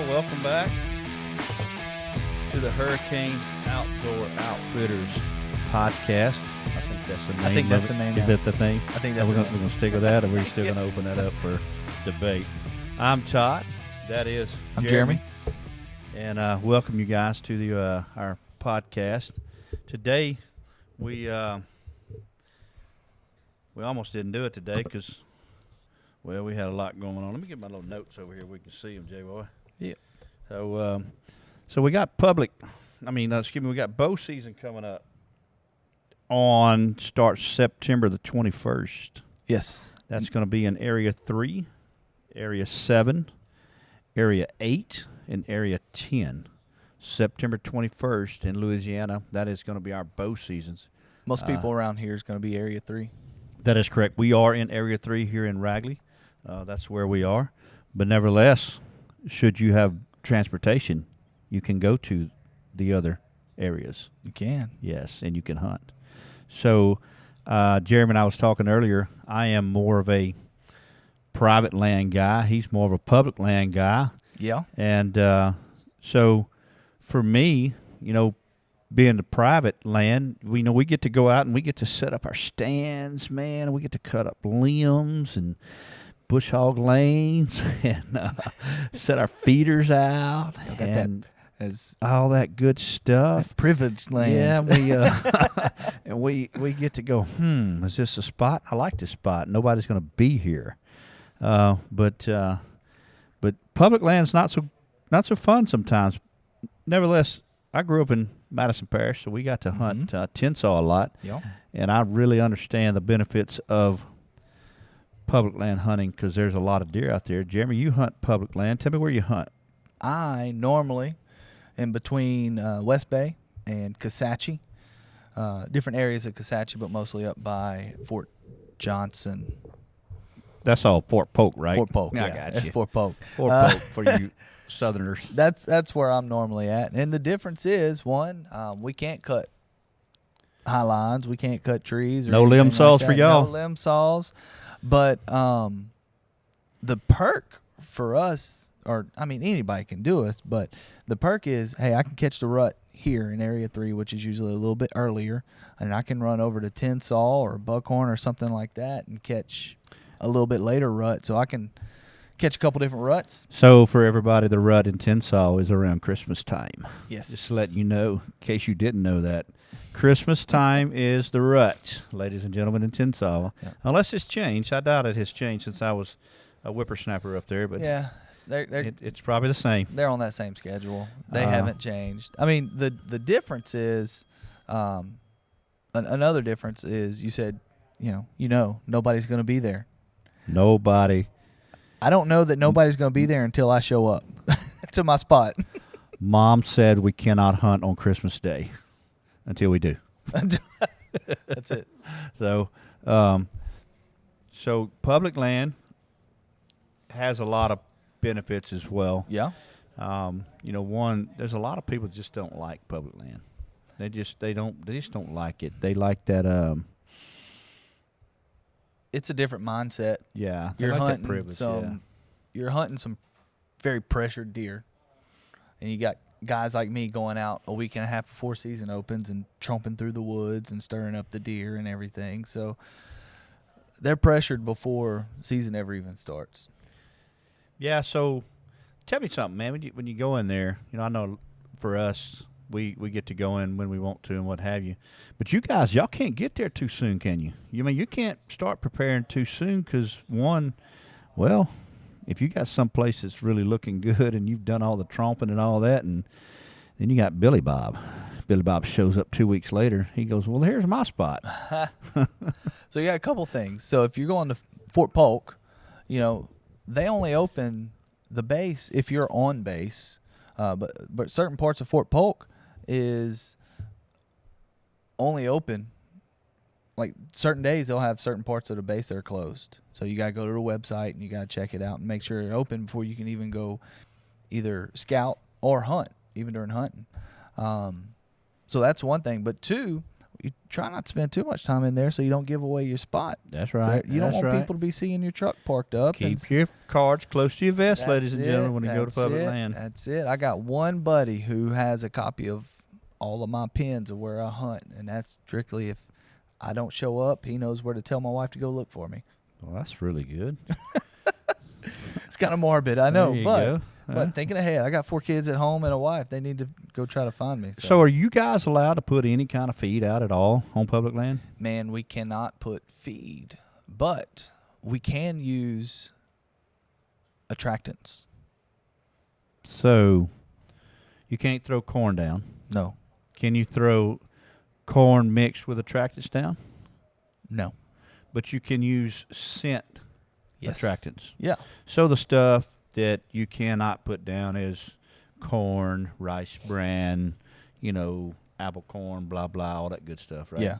welcome back to the Hurricane Outdoor Outfitters podcast. I think that's the name. I think that's the name. Is that the name? I think that's we're going to stick with that, or we're still going to open that up for debate. I'm Todd. That is I'm Jeremy. And welcome you guys to the our podcast. Today, we almost didn't do it today because, well, we had a lot going on. Let me get my little notes over here. We can see them, J-Boy. Yeah. So we got we got bow season coming up starts September the 21st. Yes. That's going to be in Area 3, Area 7, Area 8, and Area 10. September 21st in Louisiana. That is going to be our bow seasons. Most people around here is going to be Area 3. That is correct. We are in Area 3 here in Ragley. That's where we are. But nevertheless, should you have transportation, you can go to the other areas. You can. Yes, and you can hunt. So, Jeremy and I was talking earlier, I am more of a private land guy. He's more of a public land guy. Yeah. And so for me, being the private land, we get to go out and we get to set up our stands, man. We get to cut up limbs and bush hog lanes and set our feeders out and all that good stuff. Privileged land. Yeah, we and we get to go. Is this a spot? I like this spot. Nobody's going to be here, but public land's not so fun sometimes. Nevertheless, I grew up in Madison Parish, so we got to hunt tinsel a lot. Yeah. And I really understand the benefits of public land hunting because there's a lot of deer out there. Jeremy, you hunt public land. Tell me where you hunt. I normally in between West Bay and Kisatchie, different areas of Kisatchie, but mostly up by Fort Johnson. That's all Fort Polk, right? Fort Polk, I yeah. got That's you. Fort Polk. Fort Polk for you Southerners. That's where I'm normally at. And the difference is, one, we can't cut high lines. We can't cut trees. Or No limb saws like for that. y'all. No limb saws. But the perk for us, anybody can do it, but the perk is, hey, I can catch the rut here in Area 3, which is usually a little bit earlier, and I can run over to tinsel or buckhorn or something like that and catch a little bit later rut. So I can catch a couple different ruts. So for everybody, the rut in tinsel is around Christmas time. Yes. Just to let you know, in case you didn't know that. Christmas time is the rut, ladies and gentlemen, in tinsel. Yeah. Unless it's changed. I doubt it has changed since I was a whippersnapper up there. But yeah, it's probably the same. They're on that same schedule. They haven't changed. I mean, the difference is, another difference is you said, nobody's going to be there. Nobody. I don't know that nobody's going to be there until I show up to my spot. Mom said we cannot hunt on Christmas Day until we do. That's it. So public land has a lot of benefits as well. Yeah. One, there's a lot of people just don't like public land. They just don't like it. They like that. It's a different mindset. Yeah, You're like hunting that privilege, You're hunting some very pressured deer, and you got guys like me going out a week and a half before season opens and tromping through the woods and stirring up the deer and everything. So they're pressured before season ever even starts. Yeah. So tell me something, man. When you go in there, I know for us, we get to go in when we want to and what have you. But you guys, y'all can't get there too soon, can you? You can't start preparing too soon because, one, well, if you got some place that's really looking good and you've done all the tromping and all that, and then you got Billy Bob. Billy Bob shows up 2 weeks later. He goes, well, here's my spot. So you got a couple things. So if you're going to Fort Polk, they only open the base if you're on base. But certain parts of Fort Polk is only open. Like certain days, they'll have certain parts of the base that are closed. So you got to go to the website and you got to check it out and make sure they're open before you can even go either scout or hunt, even during hunting. So that's one thing. But two, you try not to spend too much time in there so you don't give away your spot. That's So right. you don't That's want right. people to be seeing your truck parked up. Keep your cards close to your vest, That's ladies and gentlemen, when you go to that's public it, land. That's it. I got one buddy who has a copy of all of my pins of where I hunt, and that's strictly if I don't show up, he knows where to tell my wife to go look for me. Well, that's really good. It's kind of morbid, I know, There you but go. but thinking ahead, I got 4 kids at home and a wife. They need to go try to find me. So are you guys allowed to put any kind of feed out at all on public land? Man, we cannot put feed, but we can use attractants. So you can't throw corn down. No. Can you throw corn mixed with attractants down? No. But you can use scent Yes. attractants. Yeah. So the stuff that you cannot put down is corn, rice bran, apple corn, blah, blah, all that good stuff, right? Yeah.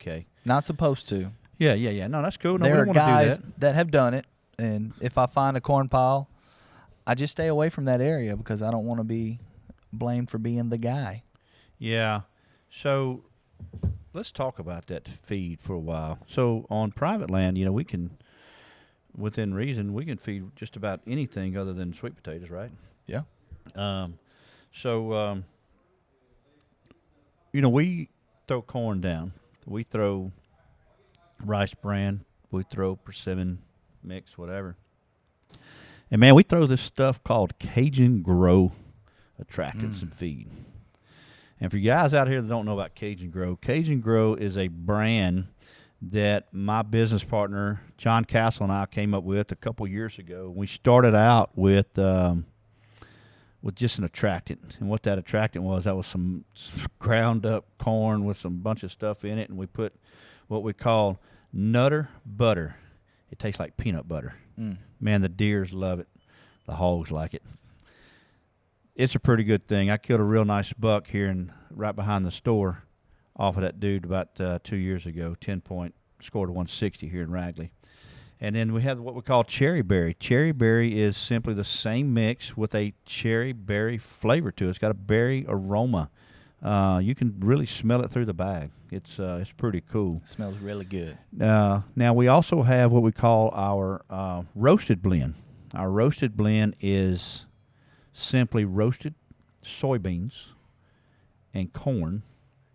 Okay. Not supposed to. Yeah. No, that's cool. No, we There are don't want to do guys that. that have done it, and if I find a corn pile, I just stay away from that area because I don't want to be blamed for being the guy. Yeah. So let's talk about that feed for a while. So on private land, we can, within reason, we can feed just about anything other than sweet potatoes, right? Yeah. We throw corn down. We throw rice bran. We throw persimmon mix, whatever. And, man, we throw this stuff called Cajun Grow attractants and feed. And for you guys out here that don't know about Cajun Grow is a brand that my business partner, John Castle, and I came up with a couple years ago. We started out with just an attractant. And what that attractant was, that was some ground up corn with some bunch of stuff in it. And we put what we call Nutter Butter. It tastes like peanut butter. Man, the deers love it. The hogs like it. It's a pretty good thing. I killed a real nice buck here right behind the store off of that dude about 2 years ago. 10-point, scored a 160 here in Ragley. And then we have what we call cherry berry. Cherry berry is simply the same mix with a cherry berry flavor to it. It's got a berry aroma. You can really smell it through the bag. It's pretty cool. It smells really good. Now we also have what we call our roasted blend. Our roasted blend is simply roasted soybeans and corn,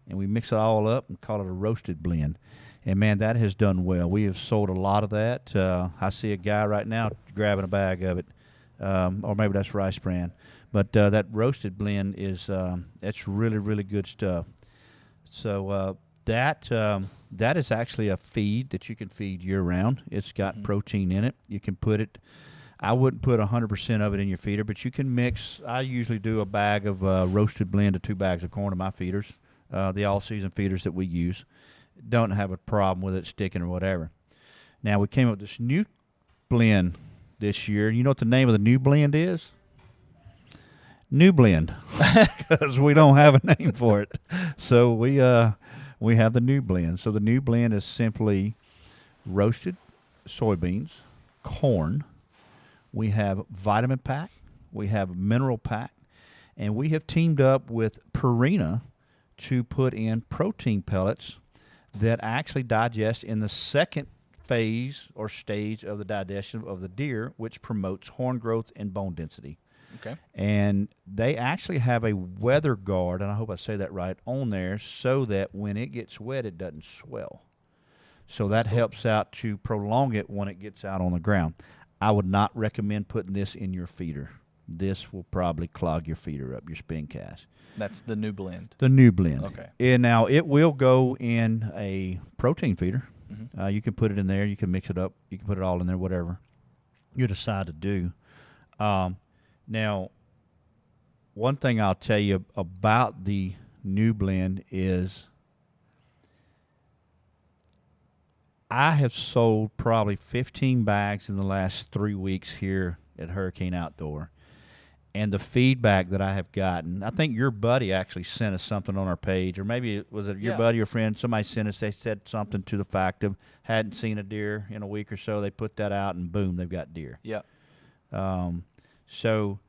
and we mix it all up and call it a roasted blend. And, man, that has done well. We have sold a lot of that. I see a guy right now grabbing a bag of it, or maybe that's rice bran. But that roasted blend it's really, really good stuff. So that is actually a feed that you can feed year-round. It's got protein in it. You can put it. I wouldn't put 100% of it in your feeder, but you can mix. I usually do a bag of roasted blend to 2 bags of corn in my feeders, the all-season feeders that we use. Don't have a problem with it sticking or whatever. Now, we came up with this new blend this year. You know what the name of the new blend is? New Blend, because we don't have a name for it. So we have the new blend. So the new blend is simply roasted soybeans, corn. We have vitamin pack. We have mineral pack. And we have teamed up with Purina to put in protein pellets that actually digest in the second phase or stage of the digestion of the deer, which promotes horn growth and bone density. Okay. And they actually have a weather guard, and I hope I say that right, on there so that when it gets wet, it doesn't swell. So that helps out to prolong it when it gets out on the ground. I would not recommend putting this in your feeder. This will probably clog your feeder up, your spin cast. That's the new blend. The new blend. Okay. And now it will go in a protein feeder. Mm-hmm. You can put it in there. You can mix it up. You can put it all in there, whatever you decide to do. Now, one thing I'll tell you about the new blend is I have sold probably 15 bags in the last 3 weeks here at Hurricane Outdoor. And the feedback that I have gotten, I think your buddy actually sent us something on our page, or maybe was it your buddy or friend? Somebody sent us, they said something to the fact of hadn't seen a deer in a week or so. They put that out, and boom, they've got deer. Yeah. So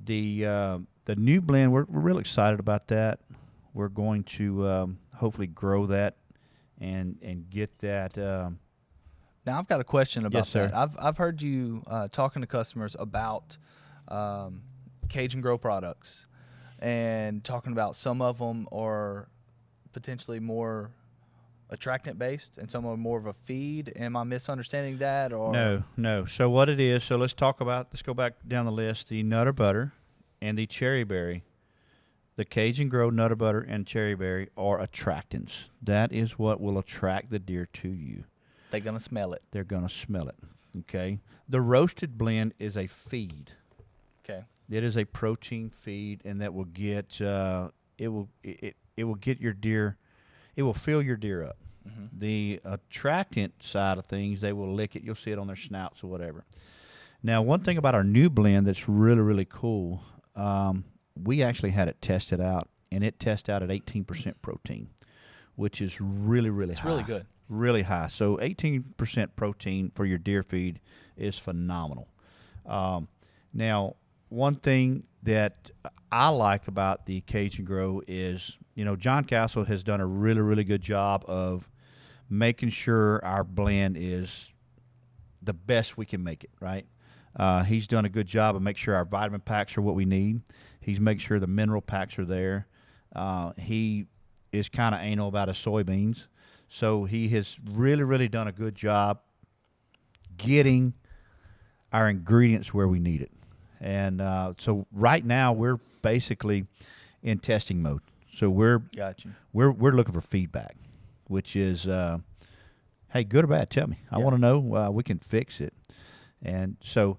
the new blend, we're real excited about that. We're going to, hopefully grow that and get that. Now I've got a question about Yes, sir. that. I've heard you talking to customers about cage and grow products, and talking about some of them are potentially more attractant based, and some are more of a feed. Am I misunderstanding that? Or No. So what it is? So let's go back down the list. The Nutter Butter and the Cherry Berry. The Cajun Grow Nutter Butter and Cherry Berry are attractants. That is what will attract the deer to you. they're gonna smell it? They're going to smell it. Okay. The roasted blend is a feed. Okay. It is a protein feed, and that will get it will get your deer. It will fill your deer up. Mm-hmm. The attractant side of things, they will lick it. You'll see it on their snouts or whatever. Now, one thing about our new blend that's really, really cool, we actually had it tested out, and it tested out at 18% protein, which is really, really high. It's really good. Really high. So 18% protein for your deer feed is phenomenal. Now, one thing that I like about the Cajun Grow is, John Castle has done a really, really good job of making sure our blend is the best we can make it, right? He's done a good job of making sure our vitamin packs are what we need. He's making sure the mineral packs are there. He is kind of anal about his soybeans. So he has really, really done a good job getting our ingredients where we need it. And so right now we're basically in testing mode. So we're looking for feedback, which is, hey, good or bad, tell me. I want to know. We can fix it. And so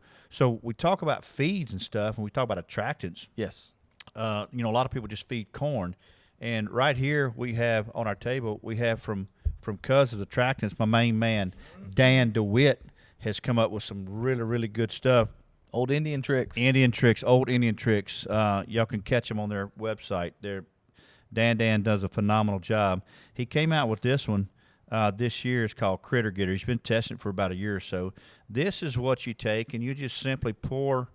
we talk about feeds and stuff, and we talk about attractants. Yes. A lot of people just feed corn. And right here we have on our table, we have from Cousins Attractants, my main man, Dan DeWitt, has come up with some really, really good stuff. Old Indian tricks. Old Indian tricks. Y'all can catch them on their website. Dan does a phenomenal job. He came out with this one this year. It's called Critter Getter. He's been testing it for about a year or so. This is what you take, and you just simply pour.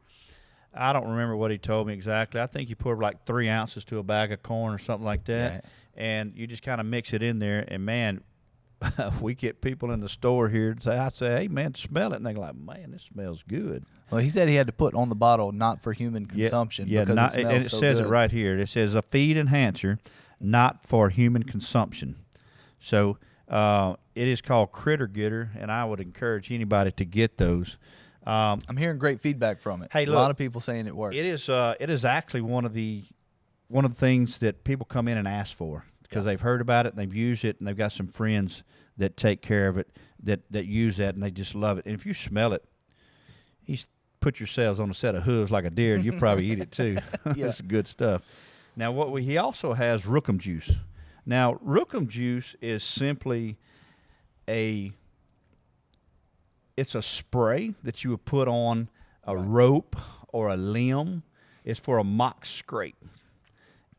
I don't remember what he told me exactly. I think you pour like 3 ounces to a bag of corn or something like that, Yeah. and you just kind of mix it in there. And, man, we get people in the store here and I say, hey, man, smell it. And they're like, man, this smells good. Well, he said he had to put on the bottle, not for human consumption. Yeah, because it smells it so says good. it right here. It says a feed enhancer, not for human consumption. So it is called Critter Getter, and I would encourage anybody to get those. I'm hearing great feedback from it. Hey, a look, lot of people saying it works. It is actually one of the things that people come in and ask for because they've heard about it and they've used it, and they've got some friends that take care of it that use that, and they just love it. And if you smell it, put yourselves on a set of hooves like a deer, and you probably eat it too. It's good stuff. Now, he also has Rookum juice. Now, Rookum juice is simply it's a spray that you would put on a rope or a limb. It's for a mock scrape.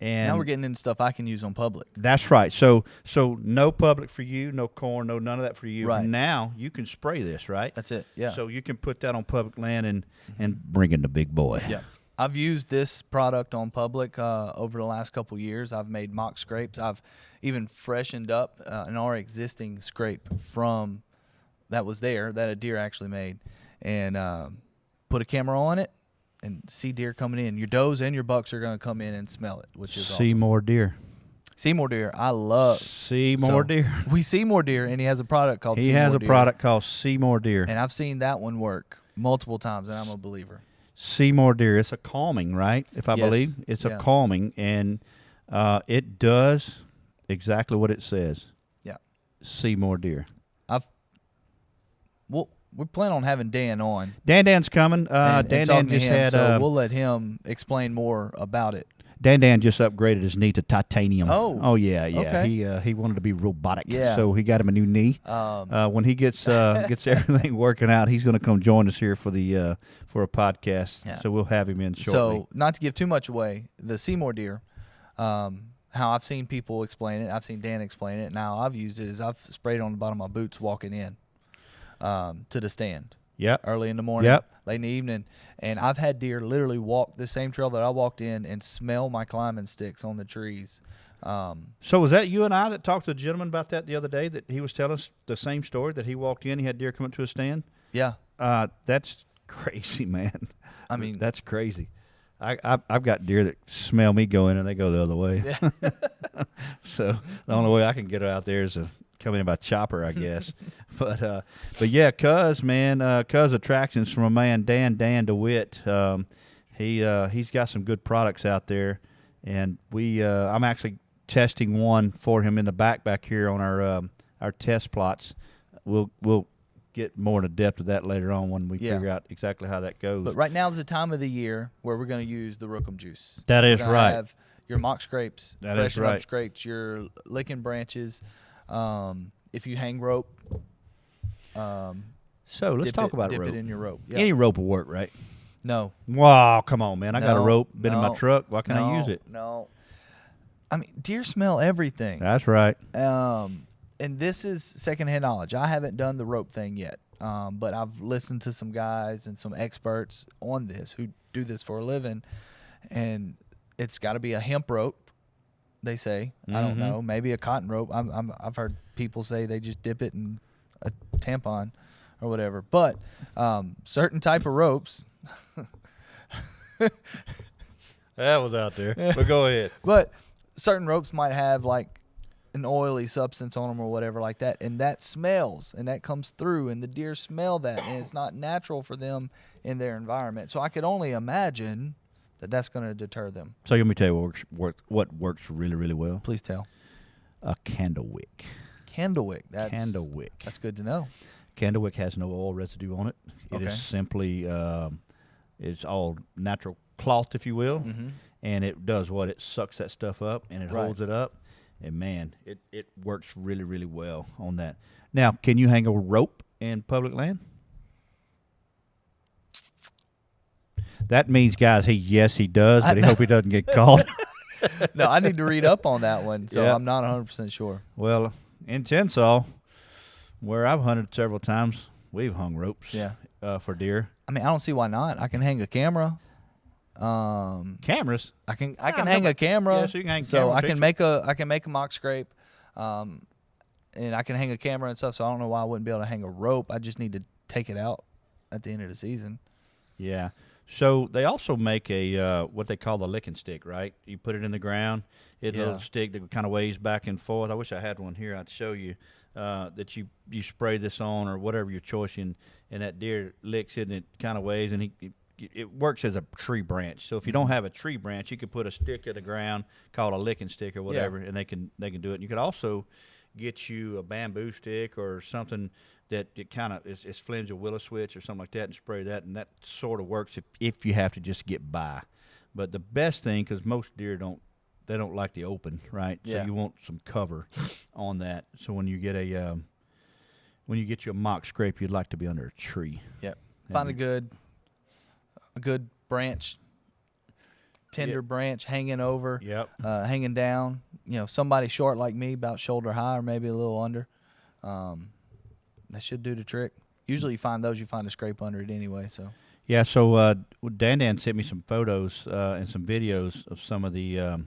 And now we're getting into stuff I can use on public. That's right. So no public for you, no corn, no none of that for you. Right. Now you can spray this, right? That's it. Yeah. So you can put that on public land and bring in the big boy. Yeah. I've used this product on public over the last couple years. I've made mock scrapes. I've even freshened up an already existing scrape from that was there that a deer actually made, and put a camera on it and see deer coming in. Your does and your bucks are going to come in and smell it, which is See awesome. more deer. See more deer. I love. See more deer. We see more deer, and he has a product called. He See has More a Deer. product called See More Deer. And I've seen that one work multiple times, and I'm a believer. See More Deer. It's a calming, right? If I Yes. believe it's a calming, and it does exactly what it says. Yeah. See more deer. We plan on having Dan on. Dan's coming. And Dan talking to just him, had. so we'll let him explain more about it. Dan just upgraded his knee to titanium. Oh, yeah. okay. He wanted to be robotic. Yeah. So he got him a new knee. When he gets everything working out, he's going to come join us here for the for a podcast. Yeah. So we'll have him in shortly. So not to give too much away, the Seymour deer, how I've seen people explain it, I've seen Dan explain it. Now I've used it is I've sprayed it on the bottom of my boots walking in to the stand. Yep. Early in the morning, Yep. late in the evening, and I've had deer literally walk the same trail that I walked in and smell my climbing sticks on the trees So was that you and I that talked to the gentleman about that the other day? That he was telling us the same story that he walked in, he had deer come up to a stand. Yeah. That's crazy, man. I mean, that's crazy. I've got deer that smell me go in and they go the other way. Yeah. So the only way I can get out there is to come in by chopper, I guess. but yeah, Cuz Attractants from a man Dan DeWitt. He's got some good products out there, and I'm actually testing one for him in the back here on our test plots. We'll get more into depth of that later on when we figure out exactly how that goes. But right now is the time of the year where we're going to use the Rookum juice. That is right. Have your mock scrapes, That fresh is right. up scrapes, your licking branches. If you hang rope, So let's talk about dip rope. it in your rope. Yeah. Any rope will work, right? No. Wow, come on, man! I got a No, rope, been in my no, truck. Why can't I use it? No. I mean, deer smell everything. That's right. And this is secondhand knowledge. I haven't done the rope thing yet, but I've listened to some guys and some experts on this who do this for a living, and it's got to be a hemp rope. They say. I don't know. Maybe a cotton rope. I've heard people say they just dip it in a tampon or whatever. But certain type of ropes. That was out there. But go ahead. But certain ropes might have like an oily substance on them or whatever like that, and that smells, and that comes through, and the deer smell that, and it's not natural for them in their environment. So I could only imagine that that's going to deter them. So let me tell you what works really, really well. Please tell. A candle wick. Candle wick. Candle wick. That's good to know. Candle wick has no oil residue on it. It Okay. is simply it's all natural cloth, if you will, Mm-hmm. and it does what? It sucks that stuff up and it Right. holds it up. And man, it works really, really well on that. Now, can you hang a rope in public land? That means, guys, he does, but he hope he doesn't get caught. No, I need to read up on that one, so Yeah. I'm not 100% sure. Well, in Tensaw, where I've hunted several times, we've hung ropes Yeah. For deer. I mean, I don't see why not. I can hang a camera. Cameras. I can Yeah, hang a camera. Yeah, so you can hang So camera I can pictures. make a mock scrape, and I can hang a camera and stuff. So I don't know why I wouldn't be able to hang a rope. I just need to take it out at the end of the season. Yeah. So they also make a what they call the licking stick, right? You put it in the ground. It's a little stick that kind of weighs back and forth. I wish I had one here. I'd show you that you spray this on or whatever your choice, and that deer licks it and it kind of weighs, and it works as a tree branch. So if you don't have a tree branch, you could put a stick in the ground called a licking stick or whatever, and they can do it. And you could also get you a bamboo stick or something that it kind of is flimsy, willow switch or something like that, and spray that, and that sort of works if you have to just get by. But the best thing, because most deer don't like the open, right? Yeah. So you want some cover on that. So when you get your mock scrape, you'd like to be under a tree. Yep. Find a good branch, tender branch hanging over. Yep. Hanging down. You know, somebody short like me, about shoulder high or maybe a little under. That should do the trick. Usually you find a scrape under it anyway. So Yeah, so Dan sent me some photos and some videos of some of the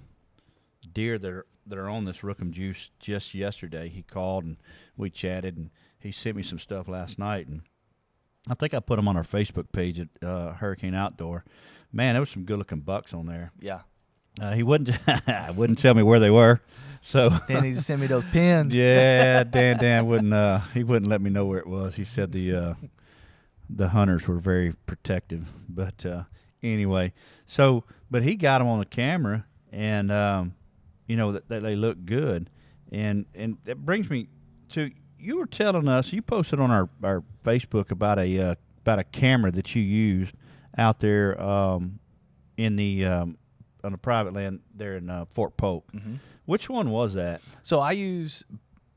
deer that are on this Rookum juice just yesterday. He called and we chatted, and he sent me some stuff last night, and I think I put them on our Facebook page at Hurricane Outdoor. Man, there was some good-looking bucks on there. yeah. He wouldn't tell me where they were, so Dan needs to send me those pins. yeah, Dan wouldn't let me know where it was. He said the hunters were very protective, but anyway, but he got them on the camera, and that they look good, and that brings me to, you were telling us, you posted on our Facebook about a camera that you used out there in the on the private land there in Fort Polk. Mm-hmm. Which one was that? So I use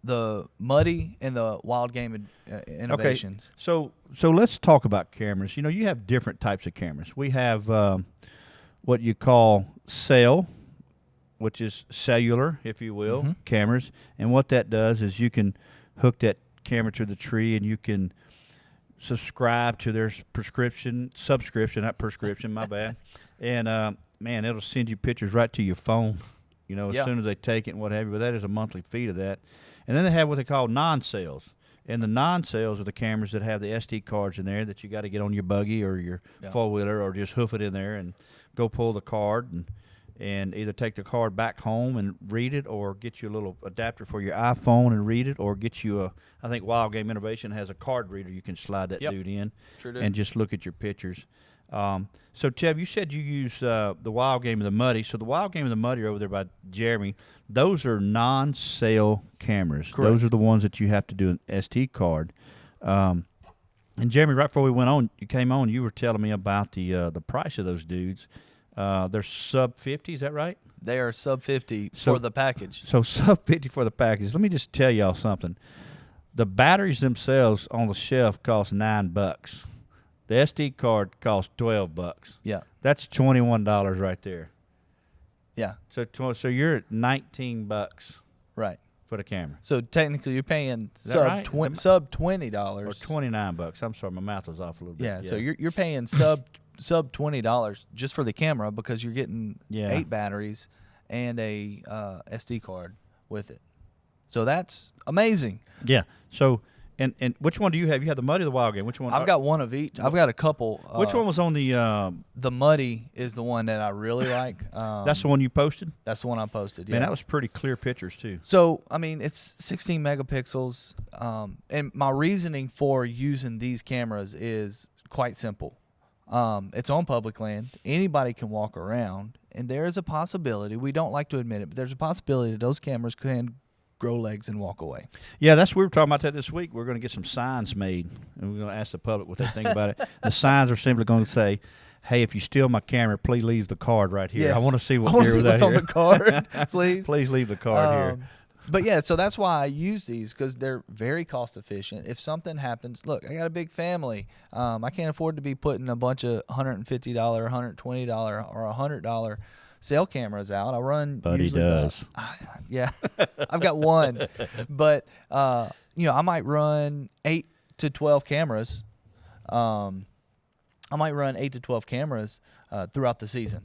the Muddy and the Wild Game Innovations. Okay, so let's talk about cameras. You have different types of cameras. We have what you call cell, which is cellular, if you will, cameras. And what that does is you can hook that camera to the tree, and you can subscribe to their subscription, not prescription, my bad. And man, it'll send you pictures right to your phone. You know, as Yeah. soon as they take it and what have you. But that is a monthly fee to that. And then they have what they call non-sales. And the non-sales are the cameras that have the SD cards in there that you got to get on your buggy or your four-wheeler or just hoof it in there and go pull the card and either take the card back home and read it or get you a little adapter for your iPhone and read it or get you I think Wild Game Innovation has a card reader you can slide that dude in and just look at your pictures. So, Tev, you said you use the Wild Game of the Muddy. So the Wild Game of the Muddy are over there by Jeremy. Those are non-sale cameras. Correct. Those are the ones that you have to do an SD card. And Jeremy, right before we went on, you came on, you were telling me about the price of those dudes. They're sub 50, is that right? They are sub 50 for the package. So sub 50 for the package. Let me just tell y'all something. The batteries themselves on the shelf cost $9. The SD card costs $12. Yeah. That's $21 right there. Yeah. So you're at $19 Right. for the camera. So technically, you're paying right? sub $20 Or $29. I'm sorry, my mouth was off a little bit. Yeah. So you're paying sub $20 just for the camera because you're getting 8 batteries and a SD card with it. So that's amazing. Yeah. So and which one do you have? You have the Muddy or the Wild Game? Which one? I've got one of each. I've got a couple. Which one was on the? The Muddy is the one that I really like. That's the one you posted? That's the one I posted. Yeah. Man, that was pretty clear pictures too. So I mean, it's 16 megapixels, and my reasoning for using these cameras is quite simple. It's on public land. Anybody can walk around, and there is a possibility. We don't like to admit it, but there's a possibility that those cameras can grow legs and walk away. Yeah, we were talking about that this week. We're going to get some signs made, and we're going to ask the public what they think about it. The signs are simply going to say, "Hey, if you steal my camera, please leave the card right here. Yes. I want to see what's on the card, please. Please leave the card here." But yeah, so that's why I use these because they're very cost efficient. If something happens, look, I got a big family. I can't afford to be putting a bunch of $150, $120, or $100 cell cameras out. I run. But he does. Yeah, I've got one, but I might run 8 to 12 cameras. I might run 8 to 12 cameras throughout the season,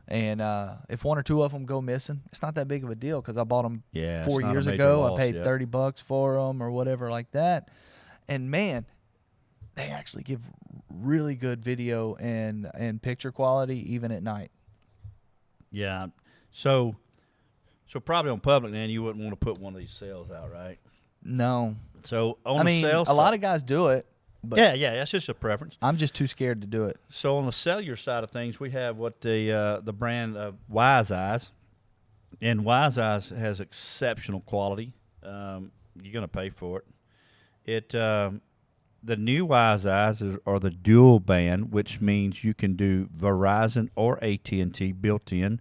and if one or two of them go missing, it's not that big of a deal because I bought them 4 years ago. I paid $30 for them or whatever like that, and man, they actually give really good video and picture quality even at night. Yeah, so probably on public, then you wouldn't want to put one of these cells out, right? No. So on the cell a lot of guys do it. But yeah, that's just a preference. I'm just too scared to do it. So on the cellular side of things, we have what the brand of Wise Eyes, and Wise Eyes has exceptional quality. You're going to pay for it. The new Wise Eyes are the dual band, which means you can do Verizon or AT&T built in.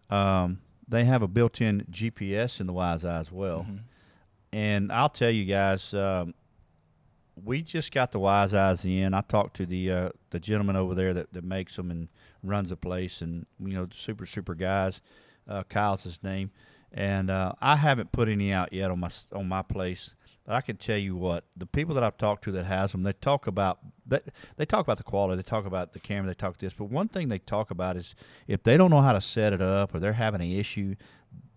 They have a built-in GPS in the Wise Eye as well. Mm-hmm. And I'll tell you guys, we just got the Wise Eyes in. I talked to the gentleman over there that makes them and runs the place, and super guys. Kyle's his name, and I haven't put any out yet on my place. But I can tell you what, the people that I've talked to that has them, they talk about the quality, they talk about the camera, they talk this. But one thing they talk about is if they don't know how to set it up or they're having an issue,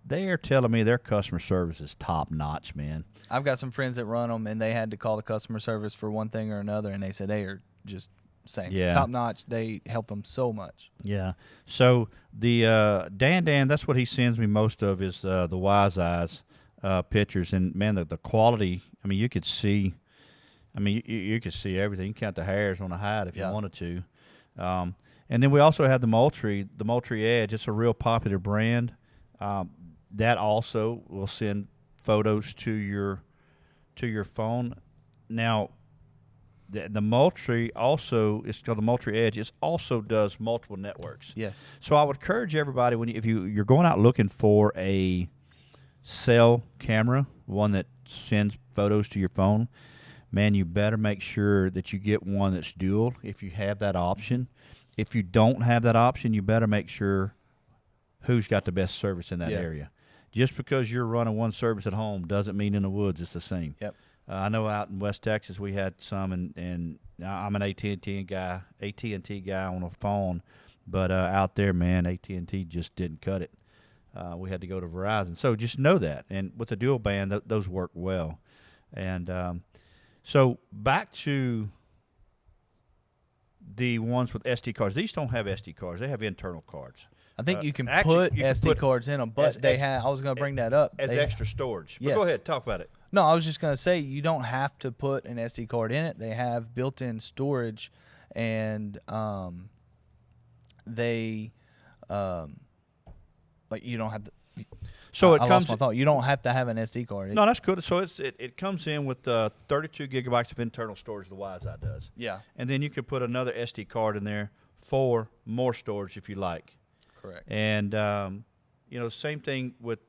they're telling me their customer service is top notch, man. I've got some friends that run them, and they had to call the customer service for one thing or another, and they said they are just saying top notch. They help them so much. Yeah. So the Dan, that's what he sends me most of is the Wise Eyes pictures, and man, the quality. I mean, you could see. I mean, you could see everything. You can count the hairs on the hide if you wanted to. And then we also have the Moultrie Edge. It's a real popular brand. That also will send photos to your phone. Now, the Moultrie also, it's called the Moultrie Edge. It also does multiple networks. Yes. So I would encourage everybody if you're going out looking for a cell camera, one that sends photos to your phone, man, you better make sure that you get one that's dual if you have that option. If you don't have that option, you better make sure who's got the best service in that area. Just because you're running one service at home doesn't mean in the woods it's the same. Yep. I know out in West Texas we had some, and I'm an AT&T guy on a phone, but out there, man, AT&T just didn't cut it. we had to go to Verizon. So just know that. And with the dual band, those work well. And so back to the ones with SD cards. These don't have SD cards. They have internal cards. I think you can actually, put you can SD put cards in them, but they have. I was going to bring that up as extra storage. But yes. Go ahead, talk about it. No, I was just going to say you don't have to put an SD card in it. They have built-in storage, and they like you don't have to. So it I comes. lost my thought. You don't have to have an SD card. No, that's good. So it comes in with 32 gigabytes of internal storage. The Wi-Fi does. Yeah. And then you can put another SD card in there for more storage if you like. Correct. And same thing with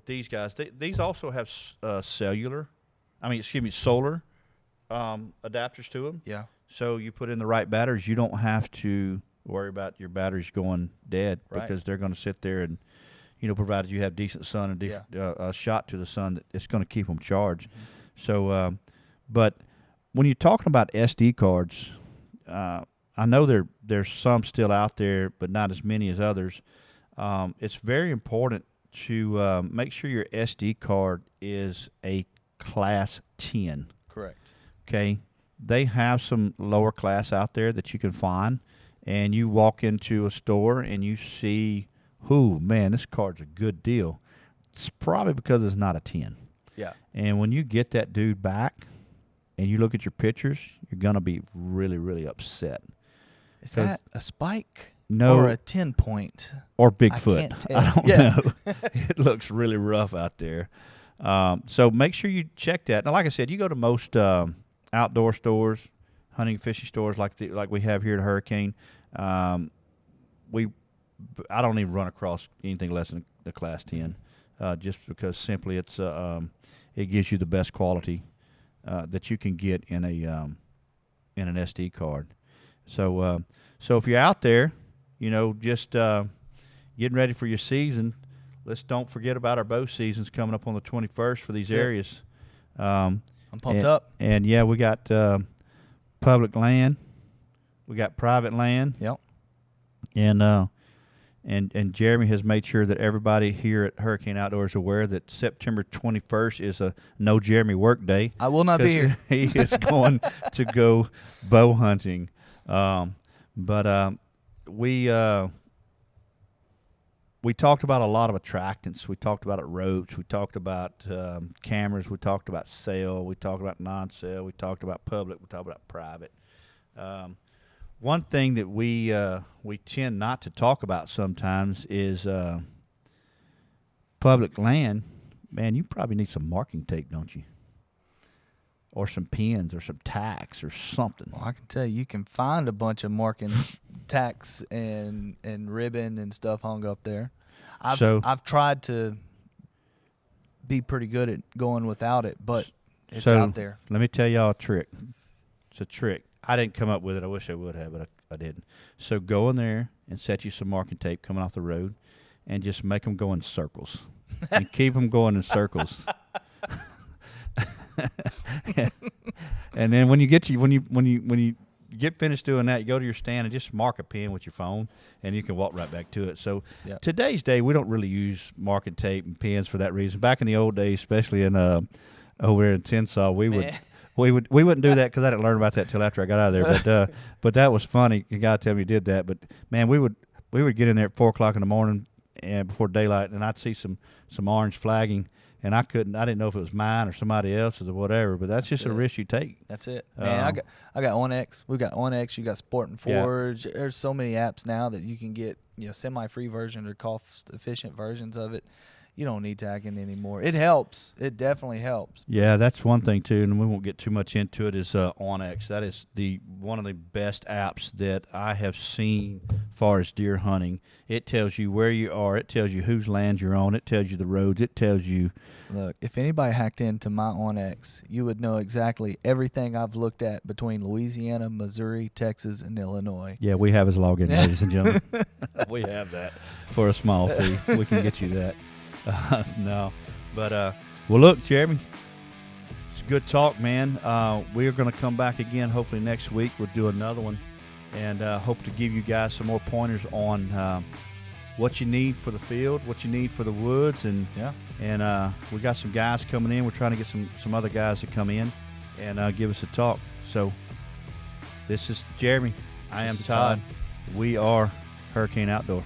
these guys. These also have solar adapters to them. Yeah. So you put in the right batteries. You don't have to worry about your batteries going dead because they're going to sit there and, provided you have decent sun and a shot to the sun, it's going to keep them charged. Mm-hmm. So, but when you're talking about SD cards, I know there's some still out there, but not as many as others. It's very important to make sure your SD card is a Class 10. Correct. Okay? They have some lower class out there that you can find, and you walk into a store and you see, man, this card's a good deal. It's probably because it's not a 10. Yeah. And when you get that dude back and you look at your pictures, you're going to be really, really upset. Is that a spike? No. Or a 10-point? Or Bigfoot. I can't tell. I don't know. It looks really rough out there. So make sure you check that. Now, like I said, you go to most outdoor stores, hunting and fishing stores like we have here at Hurricane. I don't even run across anything less than the Class 10, just because simply it gives you the best quality that you can get in an SD card. So if you're out there, just getting ready for your season, let's don't forget about our bow seasons coming up on the 21st for these areas. I'm pumped up. And yeah, we got public land, we got private land. Yep. And Jeremy has made sure that everybody here at Hurricane Outdoors is aware that September 21st is a no Jeremy work day. I will not be here. He is going to go bow hunting. We talked about a lot of attractants. We talked about ropes. We talked about cameras. We talked about sale. We talked about non-sale. We talked about public. We talked about private. One thing that we tend not to talk about sometimes is public land. Man, you probably need some marking tape, don't you? Or some pins or some tacks or something. Well, I can tell you can find a bunch of marking tacks and ribbon and stuff hung up there. I've tried to be pretty good at going without it, but it's out there. Let me tell y'all a trick. It's a trick. I didn't come up with it. I wish I would have, but I didn't. So go in there and set you some marking tape coming off the road, and just make them go in circles, and keep them going in circles. And then when you get finished doing that, you go to your stand and just mark a pin with your phone, and you can walk right back to it. So Today's day, we don't really use marking tape and pins for that reason. Back in the old days, especially in over there in Tensas, we wouldn't do that because I didn't learn about that till after I got out of there. But that was funny. You got to tell me you did that. But man, we would get in there at 4:00 in the morning and before daylight, and I'd see some orange flagging. And I didn't know if it was mine or somebody else's or whatever, but that's just a risk you take. That's it. Man, I got OnX. We've got OnX. You got Sport and Forge. Yeah. There's so many apps now that you can get, semi-free versions or cost-efficient versions of it. You don't need tagging anymore. It helps. It definitely helps. Yeah, that's one thing too, and we won't get too much into it. Is OnX. That is one of the best apps that I have seen as far as deer hunting. It tells you where you are. It tells you whose land you're on. It tells you the roads. It tells you. Look, if anybody hacked into my OnX, you would know exactly everything I've looked at between Louisiana, Missouri, Texas, and Illinois. Yeah, we have his login, ladies and gentlemen. We have that for a small fee. We can get you that. No, but well, look, Jeremy, it's a good talk, man. We are going to come back again. Hopefully next week we'll do another one, and hope to give you guys some more pointers on what you need for the field, what you need for the woods, and Yeah. and we got some guys coming in. We're trying to get some other guys to come in and give us a talk. So this is Jeremy. I am This is Todd. Todd. We are Hurricane Outdoor.